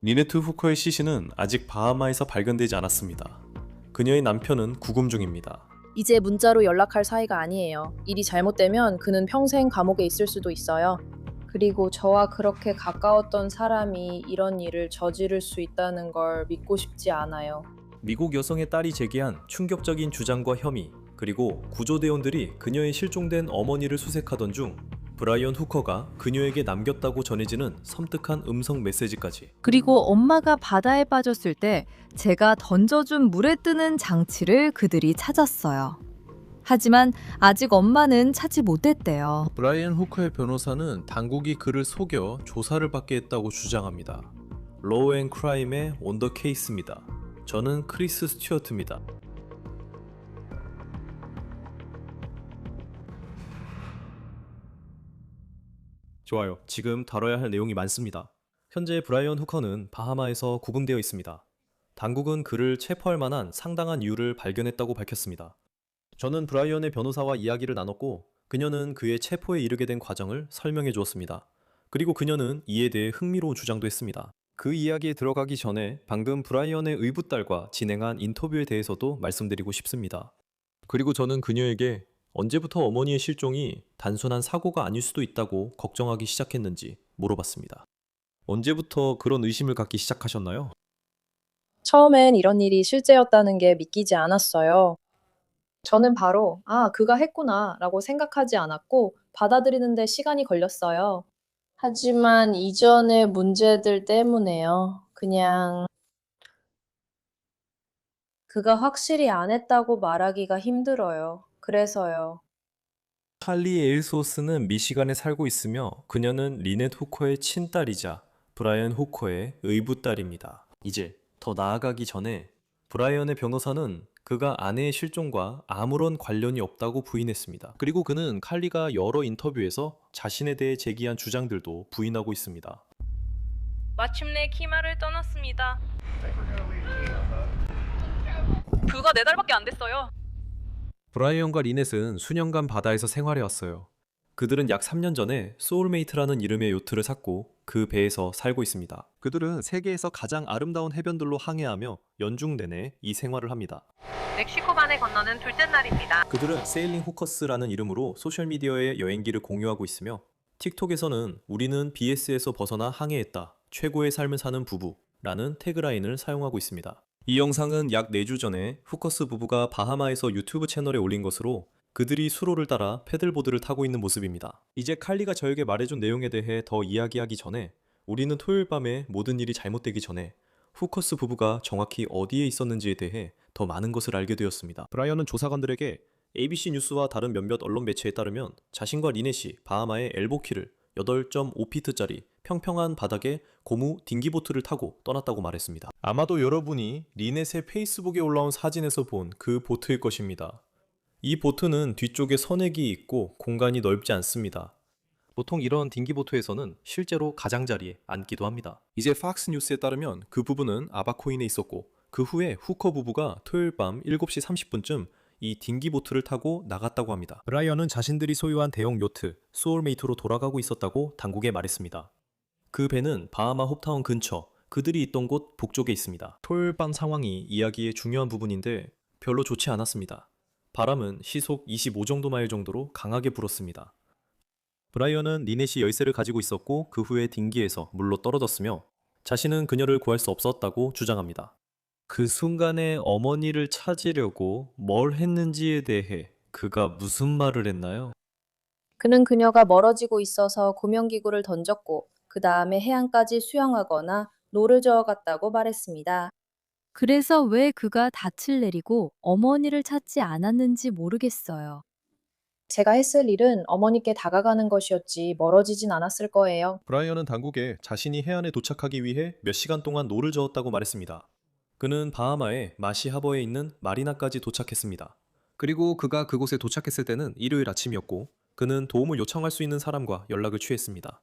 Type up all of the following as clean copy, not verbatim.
리네트 후커의 시신은 아직 바하마에서 발견되지 않았습니다. 그녀의 남편은 구금 중입니다. 이제 문자로 연락할 사이가 아니에요. 일이 잘못되면 그는 평생 감옥에 있을 수도 있어요. 그리고 저와 그렇게 가까웠던 사람이 이런 일을 저지를 수 있다는 걸 믿고 싶지 않아요. 미국 여성의 딸이 제기한 충격적인 주장과 혐의, 그리고 구조대원들이 그녀의 실종된 어머니를 수색하던 중 브라이언 후커가 그녀에게 남겼다고 전해지는 섬뜩한 음성 메시지까지. 그리고 엄마가 바다에 빠졌을 때 제가 던져준 물에 뜨는 장치를 그들이 찾았어요. 하지만 아직 엄마는 찾지 못했대요. 브라이언 후커의 변호사는 당국이 그를 속여 조사를 받게 했다고 주장합니다. 로우 앤 크라임의 온 더 케이스입니다. 저는 크리스 스튜어트입니다. 좋아요. 지금 다뤄야 할 내용이 많습니다. 현재 브라이언 후커는 바하마에서 구금되어 있습니다. 당국은 그를 체포할 만한 상당한 이유를 발견했다고 밝혔습니다. 저는 브라이언의 변호사와 이야기를 나눴고 그녀는 그의 체포에 이르게 된 과정을 설명해 주었습니다. 그리고 그녀는 이에 대해 흥미로운 주장도 했습니다. 그 이야기에 들어가기 전에 방금 브라이언의 의붓딸과 진행한 인터뷰에 대해서도 말씀드리고 싶습니다. 그리고 저는 그녀에게 언제부터 어머니의 실종이 단순한 사고가 아닐 수도 있다고 걱정하기 시작했는지 물어봤습니다. 언제부터 그런 의심을 갖기 시작하셨나요? 처음엔 이런 일이 실제였다는 게 믿기지 않았어요. 저는 바로, 그가 했구나 라고 생각하지 않았고 받아들이는데 시간이 걸렸어요. 하지만 이전의 문제들 때문에요. 그냥 그가 확실히 안 했다고 말하기가 힘들어요. 그래서요. 칼리 에일소스는 미시간에 살고 있으며 그녀는 리넷 후커의 친딸이자 브라이언 후커의 의붓딸입니다. 이제 더 나아가기 전에 브라이언의 변호사는 그가 아내의 실종과 아무런 관련이 없다고 부인했습니다. 그리고 그는 칼리가 여러 인터뷰에서 자신에 대해 제기한 주장들도 부인하고 있습니다. 마침내 키마를 떠났습니다. 불과 4달밖에 안 됐어요. 브라이언과 리넷은 수년간 바다에서 생활해왔어요. 그들은 약 3년 전에 소울메이트라는 이름의 요트를 샀고 그 배에서 살고 있습니다. 그들은 세계에서 가장 아름다운 해변들로 항해하며 연중 내내 이 생활을 합니다. 멕시코반에 건너는 둘째 날입니다. 그들은 세일링 후커스라는 이름으로 소셜미디어에 여행기를 공유하고 있으며 틱톡에서는 우리는 BS에서 벗어나 항해했다. 최고의 삶을 사는 부부라는 태그라인을 사용하고 있습니다. 이 영상은 약 4주 전에 후커스 부부가 바하마에서 유튜브 채널에 올린 것으로 그들이 수로를 따라 패들보드를 타고 있는 모습입니다. 이제 칼리가 저에게 말해준 내용에 대해 더 이야기하기 전에 우리는 토요일 밤에 모든 일이 잘못되기 전에 후커스 부부가 정확히 어디에 있었는지에 대해 더 많은 것을 알게 되었습니다. 브라이언은 조사관들에게 ABC 뉴스와 다른 몇몇 언론 매체에 따르면 자신과 리넷이 바하마의 엘보키를 8.5피트짜리 평평한 바닥에 고무 딩기보트를 타고 떠났다고 말했습니다. 아마도 여러분이 리넷의 페이스북에 올라온 사진에서 본 그 보트일 것입니다. 이 보트는 뒤쪽에 선액이 있고 공간이 넓지 않습니다. 보통 이런 딩기보트에서는 실제로 가장자리에 앉기도 합니다. 이제 팍스 뉴스에 따르면 그 부부는 아바코인에 있었고 그 후에 후커 부부가 토요일 밤 7시 30분쯤 이 딩기보트를 타고 나갔다고 합니다. 브라이언은 자신들이 소유한 대형 요트 소울메이트로 돌아가고 있었다고 당국에 말했습니다. 그 배는 바하마 홉타운 근처 그들이 있던 곳 북쪽에 있습니다. 토요일 밤 상황이 이야기의 중요한 부분인데 별로 좋지 않았습니다. 바람은 시속 25마일 정도로 강하게 불었습니다. 브라이언은 리넷이 열쇠를 가지고 있었고 그 후에 딩기에서 물로 떨어졌으며 자신은 그녀를 구할 수 없었다고 주장합니다. 그 순간에 어머니를 찾으려고 뭘 했는지에 대해 그가 무슨 말을 했나요? 그는 그녀가 멀어지고 있어서 구명기구를 던졌고 그 다음에 해안까지 수영하거나 노를 저어갔다고 말했습니다. 그래서 왜 그가 닻을 내리고 어머니를 찾지 않았는지 모르겠어요. 제가 했을 일은 어머니께 다가가는 것이었지 멀어지진 않았을 거예요. 브라이언은 당국에 자신이 해안에 도착하기 위해 몇 시간 동안 노를 저었다고 말했습니다. 그는 바하마의 마시 하버에 있는 마리나까지 도착했습니다. 그리고 그가 그곳에 도착했을 때는 일요일 아침이었고 그는 도움을 요청할 수 있는 사람과 연락을 취했습니다.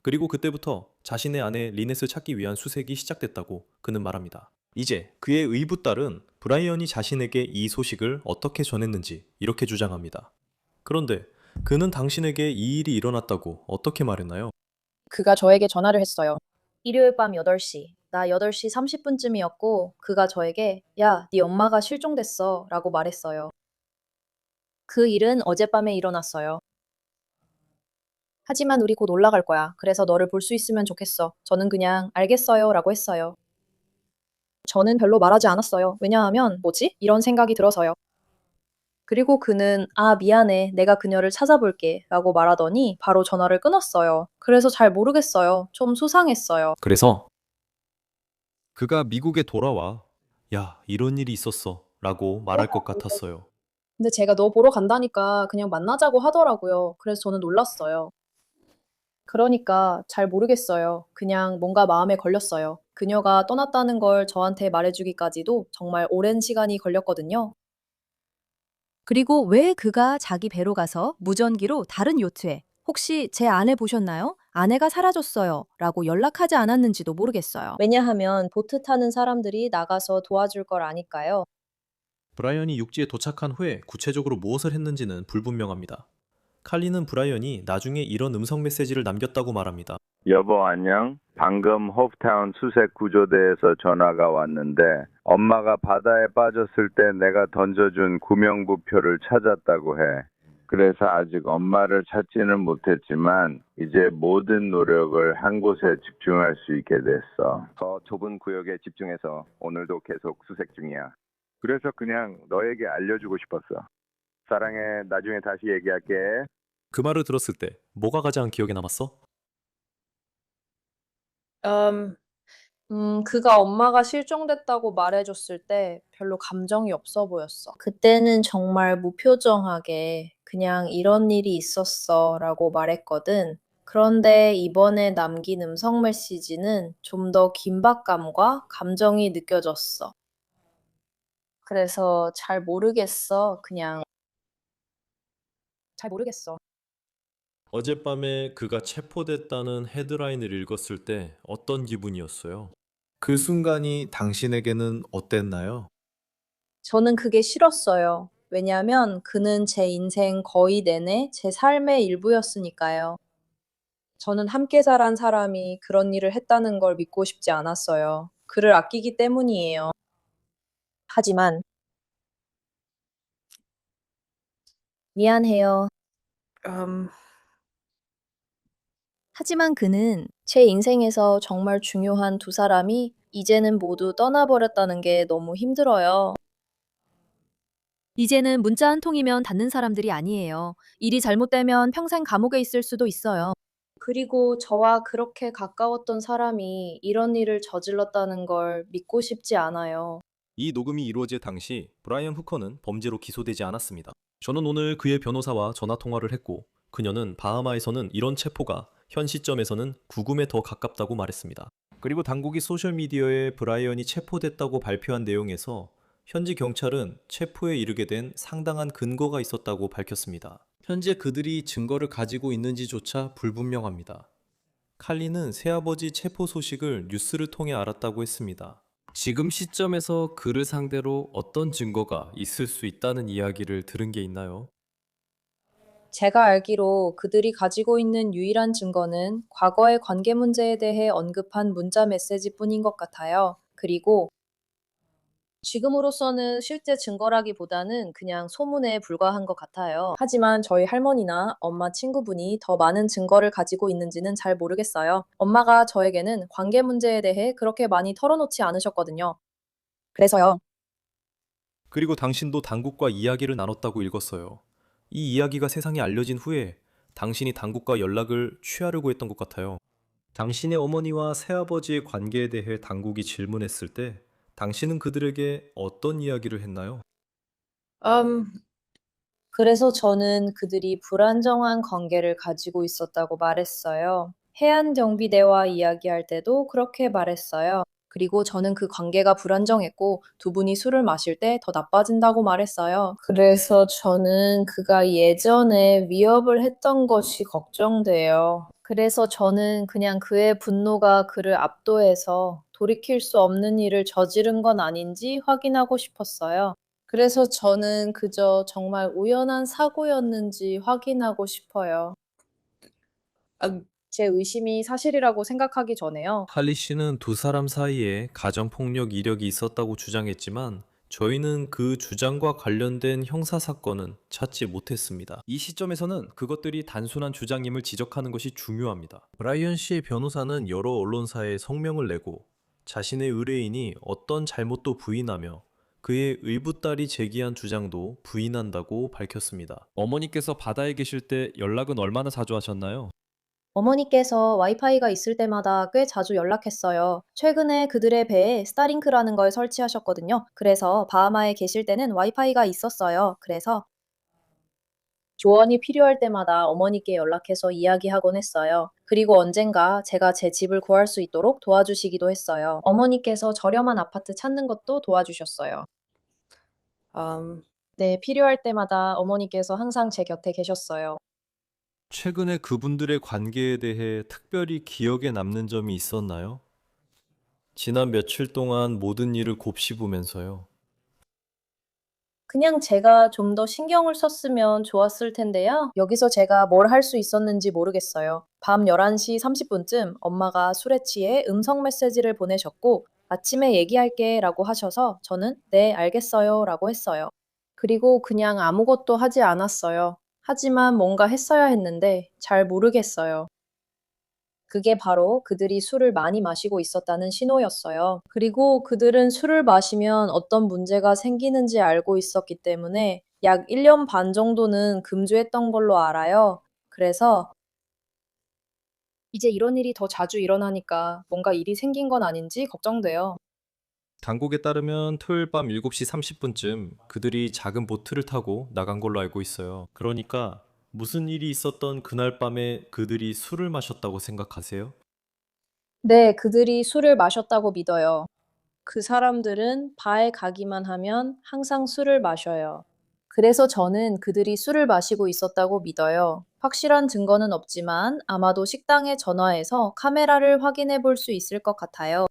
그리고 그때부터 자신의 아내 리넷을 찾기 위한 수색이 시작됐다고 그는 말합니다. 이제 그의 의붓딸은 브라이언이 자신에게 이 소식을 어떻게 전했는지 이렇게 주장합니다. 그런데 그는 당신에게 이 일이 일어났다고 어떻게 말했나요? 그가 저에게 전화를 했어요. 일요일 밤 8시. 나 8시 30분쯤이었고 그가 저에게 야, 네 엄마가 실종됐어 라고 말했어요. 그 일은 어젯밤에 일어났어요. 하지만 우리 곧 올라갈 거야. 그래서 너를 볼 수 있으면 좋겠어. 저는 그냥 알겠어요 라고 했어요. 저는 별로 말하지 않았어요. 왜냐하면 뭐지? 이런 생각이 들어서요. 그리고 그는 아, 미안해. 내가 그녀를 찾아볼게 라고 말하더니 바로 전화를 끊었어요. 그래서 잘 모르겠어요. 좀 수상했어요. 그래서 그가 미국에 돌아와. 야, 이런 일이 있었어. 라고 말할 것 같았어요. 근데 제가 너 보러 간다니까 그냥 만나자고 하더라고요. 그래서 저는 놀랐어요. 그러니까 잘 모르겠어요. 그냥 뭔가 마음에 걸렸어요. 그녀가 떠났다는 걸 저한테 말해주기까지도 정말 오랜 시간이 걸렸거든요. 그리고 왜 그가 자기 배로 가서 무전기로 다른 요트에 혹시 제 아내 보셨나요? 아내가 사라졌어요. 라고 연락하지 않았는지도 모르겠어요. 왜냐하면 보트 타는 사람들이 나가서 도와줄 걸 아니까요. 브라이언이 육지에 도착한 후에 구체적으로 무엇을 했는지는 불분명합니다. 칼리는 브라이언이 나중에 이런 음성 메시지를 남겼다고 말합니다. 여보 안녕. 방금 호프타운 수색 구조대에서 전화가 왔는데 엄마가 바다에 빠졌을 때 내가 던져준 구명부표를 찾았다고 해. 그래서 아직 엄마를 찾지는 못했지만 이제 모든 노력을 한 곳에 집중할 수 있게 됐어. 더 좁은 구역에 집중해서 오늘도 계속 수색 중이야. 그래서 그냥 너에게 알려주고 싶었어. 사랑해. 나중에 다시 얘기할게. 그 말을 들었을 때 뭐가 가장 기억에 남았어? 그가 엄마가 실종됐다고 말해줬을 때 별로 감정이 없어 보였어. 그때는 정말 무표정하게 그냥 이런 일이 있었어 라고 말했거든. 그런데 이번에 남긴 음성 메시지는 좀 더 긴박감과 감정이 느껴졌어. 그래서 잘 모르겠어. 그냥 잘 모르겠어. 어젯밤에 그가 체포됐다는 헤드라인을 읽었을 때 어떤 기분이었어요? 그 순간이 당신에게는 어땠나요? 저는 그게 싫었어요. 왜냐하면 그는 제 인생 거의 내내 제 삶의 일부였으니까요. 저는 함께 자란 사람이 그런 일을 했다는 걸 믿고 싶지 않았어요. 그를 아끼기 때문이에요. 하지만 미안해요. 하지만 그는 제 인생에서 정말 중요한 두 사람이 이제는 모두 떠나버렸다는 게 너무 힘들어요. 이제는 문자 한 통이면 닿는 사람들이 아니에요. 일이 잘못되면 평생 감옥에 있을 수도 있어요. 그리고 저와 그렇게 가까웠던 사람이 이런 일을 저질렀다는 걸 믿고 싶지 않아요. 이 녹음이 이루어질 당시 브라이언 후커는 범죄로 기소되지 않았습니다. 저는 오늘 그의 변호사와 전화 통화를 했고 그녀는 바하마에서는 이런 체포가 현 시점에서는 구금에 더 가깝다고 말했습니다. 그리고 당국이 소셜미디어에 브라이언이 체포됐다고 발표한 내용에서 현지 경찰은 체포에 이르게 된 상당한 근거가 있었다고 밝혔습니다. 현재 그들이 증거를 가지고 있는지조차 불분명합니다. 칼리는 새아버지 체포 소식을 뉴스를 통해 알았다고 했습니다. 지금 시점에서 그를 상대로 어떤 증거가 있을 수 있다는 이야기를 들은 게 있나요? 제가 알기로 그들이 가지고 있는 유일한 증거는 과거의 관계 문제에 대해 언급한 문자 메시지뿐인 것 같아요. 그리고 지금으로서는 실제 증거라기보다는 그냥 소문에 불과한 것 같아요. 하지만 저희 할머니나 엄마 친구분이 더 많은 증거를 가지고 있는지는 잘 모르겠어요. 엄마가 저에게는 관계 문제에 대해 그렇게 많이 털어놓지 않으셨거든요. 그래서요. 그리고 당신도 당국과 이야기를 나눴다고 읽었어요. 이 이야기가 세상에 알려진 후에 당신이 당국과 연락을 취하려고 했던 것 같아요. 당신의 어머니와 새아버지의 관계에 대해 당국이 질문했을 때 당신은 그들에게 어떤 이야기를 했나요? 그래서 저는 그들이 불안정한 관계를 가지고 있었다고 말했어요. 해안경비대와 이야기할 때도 그렇게 말했어요. 그리고 저는 그 관계가 불안정했고 두 분이 술을 마실 때 더 나빠진다고 말했어요. 그래서 저는 그가 예전에 위협을 했던 것이 걱정돼요. 그래서 저는 그냥 그의 분노가 그를 압도해서 돌이킬 수 없는 일을 저지른 건 아닌지 확인하고 싶었어요. 그래서 저는 그저 정말 우연한 사고였는지 확인하고 싶어요. 제 의심이 사실이라고 생각하기 전에요. 할리 씨는 두 사람 사이에 가정폭력 이력이 있었다고 주장했지만 저희는 그 주장과 관련된 형사 사건은 찾지 못했습니다. 이 시점에서는 그것들이 단순한 주장임을 지적하는 것이 중요합니다. 브라이언 씨의 변호사는 여러 언론사에 성명을 내고 자신의 의뢰인이 어떤 잘못도 부인하며 그의 의붓딸이 제기한 주장도 부인한다고 밝혔습니다. 어머니께서 바다에 계실 때 연락은 얼마나 자주 하셨나요? 어머니께서 와이파이가 있을 때마다 꽤 자주 연락했어요. 최근에 그들의 배에 스타링크라는 걸 설치하셨거든요. 그래서 바하마에 계실 때는 와이파이가 있었어요. 그래서 조언이 필요할 때마다 어머니께 연락해서 이야기하곤 했어요. 그리고 언젠가 제가 제 집을 구할 수 있도록 도와주시기도 했어요. 어머니께서 저렴한 아파트 찾는 것도 도와주셨어요. 네, 필요할 때마다 어머니께서 항상 제 곁에 계셨어요. 최근에 그분들의 관계에 대해 특별히 기억에 남는 점이 있었나요? 지난 며칠 동안 모든 일을 곱씹으면서요. 그냥 제가 좀 더 신경을 썼으면 좋았을 텐데요. 여기서 제가 뭘 할 수 있었는지 모르겠어요. 밤 11시 30분쯤 엄마가 술에 취해 음성 메시지를 보내셨고, 아침에 얘기할게 라고 하셔서 저는 네, 알겠어요 라고 했어요. 그리고 그냥 아무것도 하지 않았어요. 하지만 뭔가 했어야 했는데 잘 모르겠어요. 그게 바로 그들이 술을 많이 마시고 있었다는 신호였어요. 그리고 그들은 술을 마시면 어떤 문제가 생기는지 알고 있었기 때문에 약 1년 반 정도는 금주했던 걸로 알아요. 그래서 이제 이런 일이 더 자주 일어나니까 뭔가 일이 생긴 건 아닌지 걱정돼요. 당국에 따르면 토요일 밤 7시 30분쯤 그들이 작은 보트를 타고 나간 걸로 알고 있어요. 그러니까 무슨 일이 있었던 그날 밤에 그들이 술을 마셨다고 생각하세요? 네, 그들이 술을 마셨다고 믿어요. 그 사람들은 바에 가기만 하면 항상 술을 마셔요. 그래서 저는 그들이 술을 마시고 있었다고 믿어요. 확실한 증거는 없지만 아마도 식당에 전화해서 카메라를 확인해 볼 수 있을 것 같아요.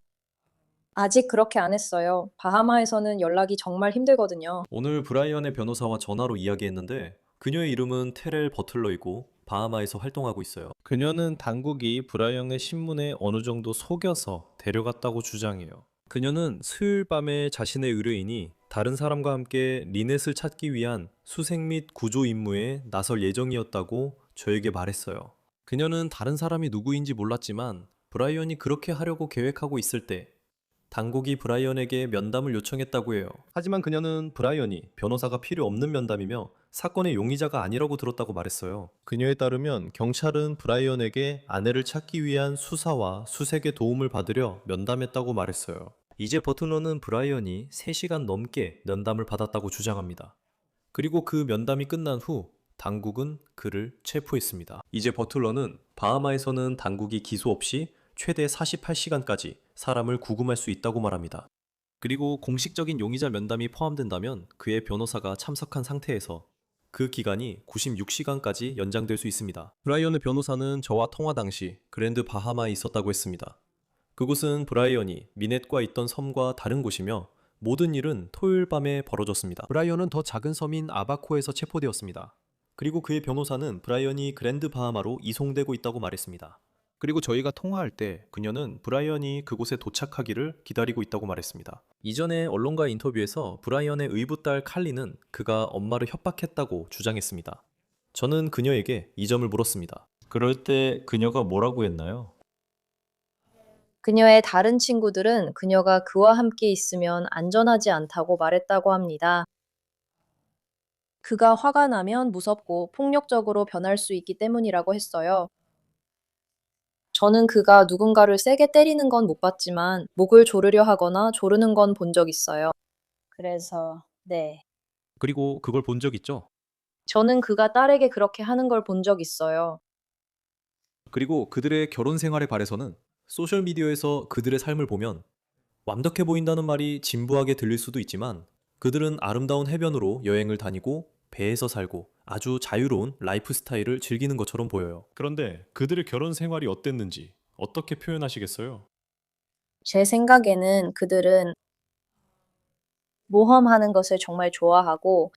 아직 그렇게 안 했어요. 바하마에서는 연락이 정말 힘들거든요. 오늘 브라이언의 변호사와 전화로 이야기했는데 그녀의 이름은 테렐 버틀러이고 바하마에서 활동하고 있어요. 그녀는 당국이 브라이언의 신문에 어느 정도 속여서 데려갔다고 주장해요. 그녀는 수요일 밤에 자신의 의뢰인이 다른 사람과 함께 리넷을 찾기 위한 수색 및 구조 임무에 나설 예정이었다고 저에게 말했어요. 그녀는 다른 사람이 누구인지 몰랐지만 브라이언이 그렇게 하려고 계획하고 있을 때 당국이 브라이언에게 면담을 요청했다고 해요. 하지만 그녀는 브라이언이 변호사가 필요 없는 면담이며 사건의 용의자가 아니라고 들었다고 말했어요. 그녀에 따르면 경찰은 브라이언에게 아내를 찾기 위한 수사와 수색에 도움을 받으려 면담했다고 말했어요. 이제 버틀러는 브라이언이 3시간 넘게 면담을 받았다고 주장합니다. 그리고 그 면담이 끝난 후 당국은 그를 체포했습니다. 이제 버틀러는 바하마에서는 당국이 기소 없이 최대 48시간까지 사람을 구금할 수 있다고 말합니다. 그리고 공식적인 용의자 면담이 포함된다면 그의 변호사가 참석한 상태에서 그 기간이 96시간까지 연장될 수 있습니다. 브라이언의 변호사는 저와 통화 당시 그랜드 바하마에 있었다고 했습니다. 그곳은 브라이언이 미넷과 있던 섬과 다른 곳이며 모든 일은 토요일 밤에 벌어졌습니다. 브라이언은 더 작은 섬인 아바코에서 체포되었습니다. 그리고 그의 변호사는 브라이언이 그랜드 바하마로 이송되고 있다고 말했습니다. 그리고 저희가 통화할 때 그녀는 브라이언이 그곳에 도착하기를 기다리고 있다고 말했습니다. 이전에 언론과 인터뷰에서 브라이언의 의붓딸 칼리는 그가 엄마를 협박했다고 주장했습니다. 저는 그녀에게 이 점을 물었습니다. 그럴 때 그녀가 뭐라고 했나요? 그녀의 다른 친구들은 그녀가 그와 함께 있으면 안전하지 않다고 말했다고 합니다. 그가 화가 나면 무섭고 폭력적으로 변할 수 있기 때문이라고 했어요. 저는 그가 누군가를 세게 때리는 건 못 봤지만 목을 조르려 하거나 조르는 건 본 적 있어요. 그래서, 네. 그리고 그걸 본 적 있죠? 저는 그가 딸에게 그렇게 하는 걸 본 적 있어요. 그리고 그들의 결혼 생활에 관해서는 소셜미디어에서 그들의 삶을 보면 완벽해 보인다는 말이 진부하게 들릴 수도 있지만 그들은 아름다운 해변으로 여행을 다니고 배에서 살고 아주 자유로운 라이프 스타일을 즐기는 것처럼 보여요. 그런데 그들의 결혼 생활이 어땠는지 어떻게 표현하시겠어요? 제 생각에는 그들은 모험하는 것을 정말 좋아하고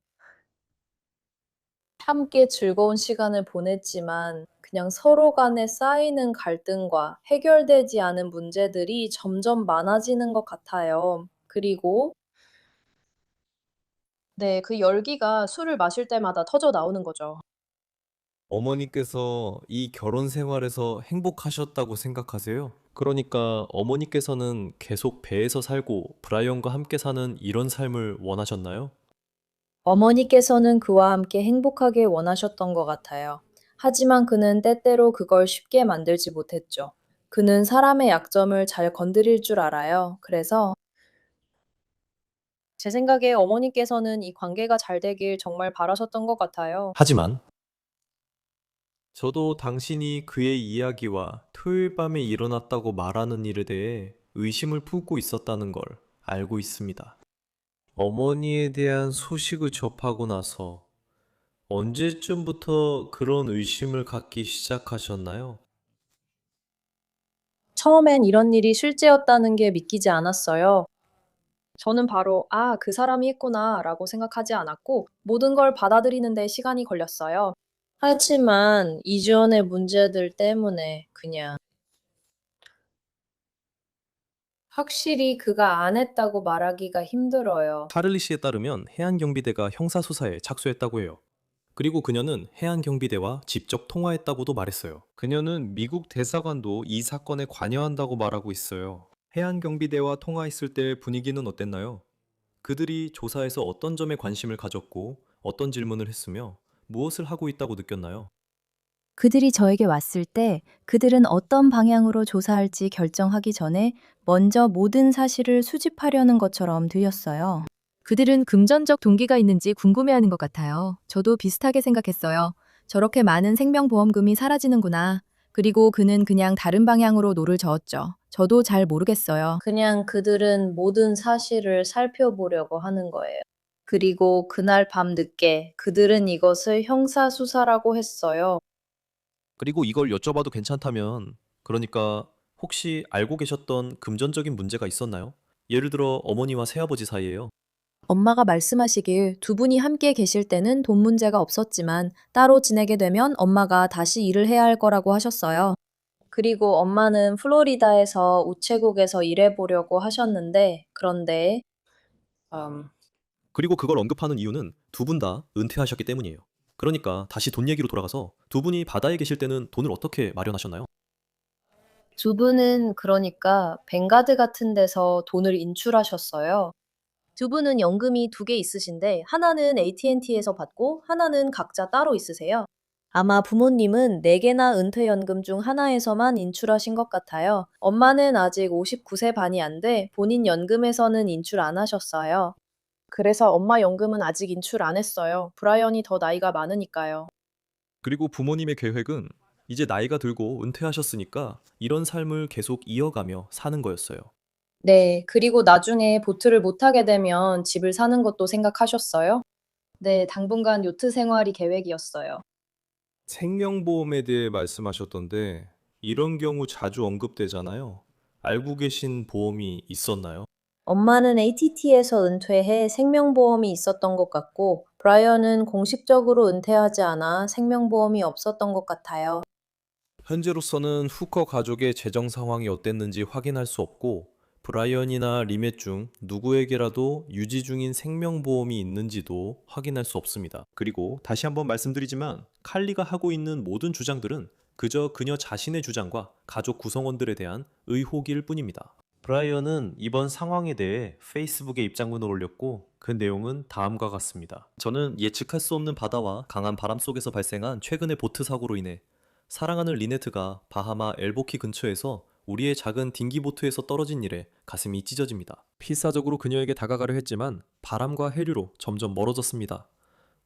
함께 즐거운 시간을 보냈지만 그냥 서로 간에 쌓이는 갈등과 해결되지 않은 문제들이 점점 많아지는 것 같아요. 그리고 네, 그 열기가 술을 마실 때마다 터져 나오는 거죠. 어머니께서 이 결혼 생활에서 행복하셨다고 생각하세요? 그러니까 어머니께서는 계속 배에서 살고 브라이언과 함께 사는 이런 삶을 원하셨나요? 어머니께서는 그와 함께 행복하게 원하셨던 것 같아요. 하지만 그는 때때로 그걸 쉽게 만들지 못했죠. 그는 사람의 약점을 잘 건드릴 줄 알아요. 그래서 제 생각에 어머니께서는 이 관계가 잘 되길 정말 바라셨던 것 같아요. 하지만 저도 당신이 그의 이야기와 토요일 밤에 일어났다고 말하는 일에 대해 의심을 품고 있었다는 걸 알고 있습니다. 어머니에 대한 소식을 접하고 나서 언제쯤부터 그런 의심을 갖기 시작하셨나요? 처음엔 이런 일이 실제였다는 게 믿기지 않았어요. 저는 바로, 아, 그 사람이 했구나, 라고 생각하지 않았고, 모든 걸 받아들이는 데 시간이 걸렸어요. 하지만 이전의 문제들 때문에 그냥 확실히 그가 안 했다고 말하기가 힘들어요. 카를리 씨에 따르면 해안경비대가 형사수사에 착수했다고 해요. 그리고 그녀는 해안경비대와 직접 통화했다고도 말했어요. 그녀는 미국 대사관도 이 사건에 관여한다고 말하고 있어요. 해안경비대와 통화했을 때 분위기는 어땠나요? 그들이 조사에서 어떤 점에 관심을 가졌고 어떤 질문을 했으며 무엇을 하고 있다고 느꼈나요? 그들이 저에게 왔을 때 그들은 어떤 방향으로 조사할지 결정하기 전에 먼저 모든 사실을 수집하려는 것처럼 들렸어요. 그들은 금전적 동기가 있는지 궁금해하는 것 같아요. 저도 비슷하게 생각했어요. 저렇게 많은 생명보험금이 사라지는구나. 그리고 그는 그냥 다른 방향으로 노를 저었죠. 저도 잘 모르겠어요. 그냥 그들은 모든 사실을 살펴보려고 하는 거예요. 그리고 그날 밤 늦게 그들은 이것을 형사수사라고 했어요. 그리고 이걸 여쭤봐도 괜찮다면, 그러니까 혹시 알고 계셨던 금전적인 문제가 있었나요? 예를 들어 어머니와 새아버지 사이에요. 엄마가 말씀하시길 두 분이 함께 계실 때는 돈 문제가 없었지만 따로 지내게 되면 엄마가 다시 일을 해야 할 거라고 하셨어요. 그리고 엄마는 플로리다에서 우체국에서 일해보려고 하셨는데, 그런데, 그리고 그걸 언급하는 이유는 두 분 다 은퇴하셨기 때문이에요. 그러니까 다시 돈 얘기로 돌아가서 두 분이 바다에 계실 때는 돈을 어떻게 마련하셨나요? 두 분은 그러니까 뱅가드 같은 데서 돈을 인출하셨어요. 두 분은 연금이 두 개 있으신데 하나는 AT&T에서 받고 하나는 각자 따로 있으세요. 아마 부모님은 네 개나 은퇴연금 중 하나에서만 인출하신 것 같아요. 엄마는 아직 59세 반이 안 돼 본인 연금에서는 인출 안 하셨어요. 그래서 엄마 연금은 아직 인출 안 했어요. 브라이언이 더 나이가 많으니까요. 그리고 부모님의 계획은 이제 나이가 들고 은퇴하셨으니까 이런 삶을 계속 이어가며 사는 거였어요. 네, 그리고 나중에 보트를 못 타게 되면 집을 사는 것도 생각하셨어요? 네, 당분간 요트 생활이 계획이었어요. 생명보험에 대해 말씀하셨던데 이런 경우 자주 언급되잖아요. 알고 계신 보험이 있었나요? 엄마는 ATT에서 은퇴해 생명보험이 있었던 것 같고, 브라이언은 공식적으로 은퇴하지 않아 생명보험이 없었던 것 같아요. 현재로서는 후커 가족의 재정 상황이 어땠는지 확인할 수 없고 브라이언이나 리멧 중 누구에게라도 유지 중인 생명보험이 있는지도 확인할 수 없습니다. 그리고 다시 한번 말씀드리지만 칼리가 하고 있는 모든 주장들은 그저 그녀 자신의 주장과 가족 구성원들에 대한 의혹일 뿐입니다. 브라이언은 이번 상황에 대해 페이스북에 입장문을 올렸고 그 내용은 다음과 같습니다. 저는 예측할 수 없는 바다와 강한 바람 속에서 발생한 최근의 보트 사고로 인해 사랑하는 리네트가 바하마 엘보키 근처에서 우리의 작은 딩기보트에서 떨어진 일에 가슴이 찢어집니다. 필사적으로 그녀에게 다가가려 했지만 바람과 해류로 점점 멀어졌습니다.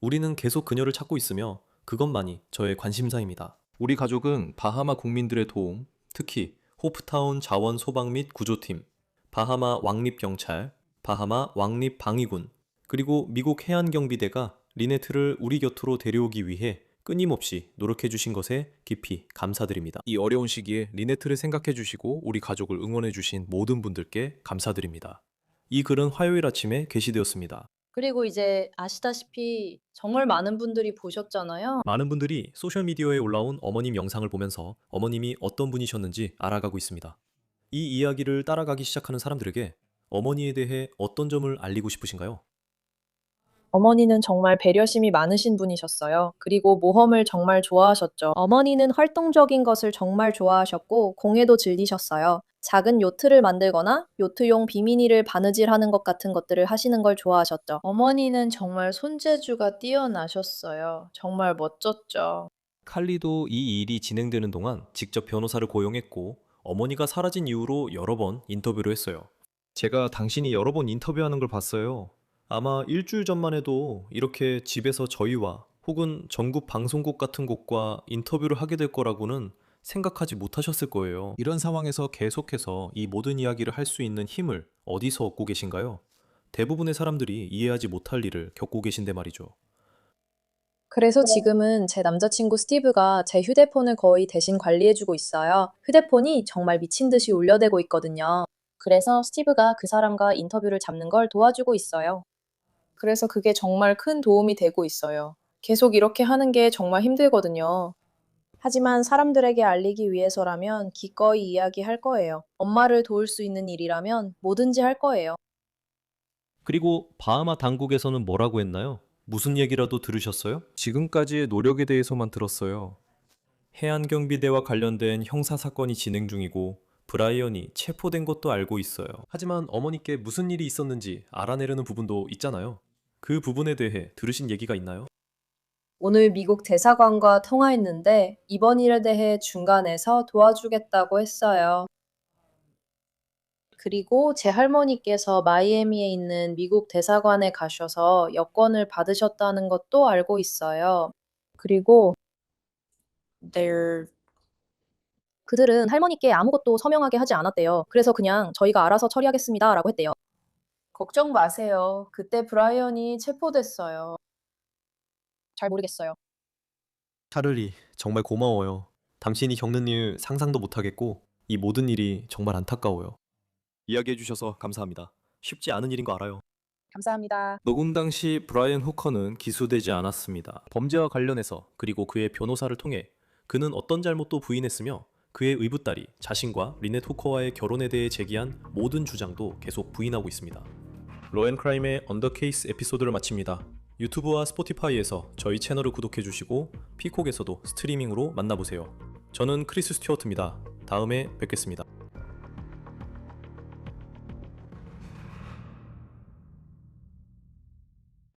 우리는 계속 그녀를 찾고 있으며 그것만이 저의 관심사입니다. 우리 가족은 바하마 국민들의 도움, 특히 호프타운 자원 소방 및 구조팀, 바하마 왕립경찰, 바하마 왕립방위군, 그리고 미국 해안경비대가 리네트를 우리 곁으로 데려오기 위해 끊임없이 노력해 주신 것에 깊이 감사드립니다. 이 어려운 시기에 리네트를 생각해 주시고 우리 가족을 응원해 주신 모든 분들께 감사드립니다. 이 글은 화요일 아침에 게시되었습니다. 그리고 이제 아시다시피 정말 많은 분들이 보셨잖아요. 많은 분들이 소셜미디어에 올라온 어머님 영상을 보면서 어머님이 어떤 분이셨는지 알아가고 있습니다. 이 이야기를 따라가기 시작하는 사람들에게 어머니에 대해 어떤 점을 알리고 싶으신가요? 어머니는 정말 배려심이 많으신 분이셨어요. 그리고 모험을 정말 좋아하셨죠. 어머니는 활동적인 것을 정말 좋아하셨고 공예도 즐기셨어요. 작은 요트를 만들거나 요트용 비미니를 바느질하는 것 같은 것들을 하시는 걸 좋아하셨죠. 어머니는 정말 손재주가 뛰어나셨어요. 정말 멋졌죠. 칼리도 이 일이 진행되는 동안 직접 변호사를 고용했고 어머니가 사라진 이후로 여러 번 인터뷰를 했어요. 제가 당신이 여러 번 인터뷰하는 걸 봤어요. 아마 일주일 전만 해도 이렇게 집에서 저희와 혹은 전국 방송국 같은 곳과 인터뷰를 하게 될 거라고는 생각하지 못하셨을 거예요. 이런 상황에서 계속해서 이 모든 이야기를 할 수 있는 힘을 어디서 얻고 계신가요? 대부분의 사람들이 이해하지 못할 일을 겪고 계신데 말이죠. 그래서 지금은 제 남자친구 스티브가 제 휴대폰을 거의 대신 관리해주고 있어요. 휴대폰이 정말 미친 듯이 울려대고 있거든요. 그래서 스티브가 그 사람과 인터뷰를 잡는 걸 도와주고 있어요. 그래서 그게 정말 큰 도움이 되고 있어요. 계속 이렇게 하는 게 정말 힘들거든요. 하지만 사람들에게 알리기 위해서라면 기꺼이 이야기할 거예요. 엄마를 도울 수 있는 일이라면 뭐든지 할 거예요. 그리고 바하마 당국에서는 뭐라고 했나요? 무슨 얘기라도 들으셨어요? 지금까지의 노력에 대해서만 들었어요. 해안경비대와 관련된 형사사건이 진행 중이고 브라이언이 체포된 것도 알고 있어요. 하지만 어머니께 무슨 일이 있었는지 알아내려는 부분도 있잖아요. 그 부분에 대해 들으신 얘기가 있나요? 오늘 미국 대사관과 통화했는데 이번 일에 대해 중간에서 도와주겠다고 했어요. 그리고 제 할머니께서 마이애미에 있는 미국 대사관에 가셔서 여권을 받으셨다는 것도 알고 있어요. 그리고 그들은 할머니께 아무것도 서명하게 하지 않았대요. 그래서 그냥 저희가 알아서 처리하겠습니다라고 했대요. 걱정 마세요. 그때 브라이언이 체포됐어요. 잘 모르겠어요. 찰리, 정말 고마워요. 당신이 겪는 일 상상도 못하겠고 이 모든 일이 정말 안타까워요. 이야기해 주셔서 감사합니다. 쉽지 않은 일인 거 알아요. 감사합니다. 녹음 당시 브라이언 후커는 기소되지 않았습니다. 범죄와 관련해서 그리고 그의 변호사를 통해 그는 어떤 잘못도 부인했으며 그의 의붓딸이 자신과 리넷 후커와의 결혼에 대해 제기한 모든 주장도 계속 부인하고 있습니다. 로앤크라임의 언더케이스 에피소드를 마칩니다. 유튜브와 스포티파이에서 저희 채널을 구독해 주시고 피콕에서도 스트리밍으로 만나보세요. 저는 크리스 스튜어트입니다. 다음에 뵙겠습니다.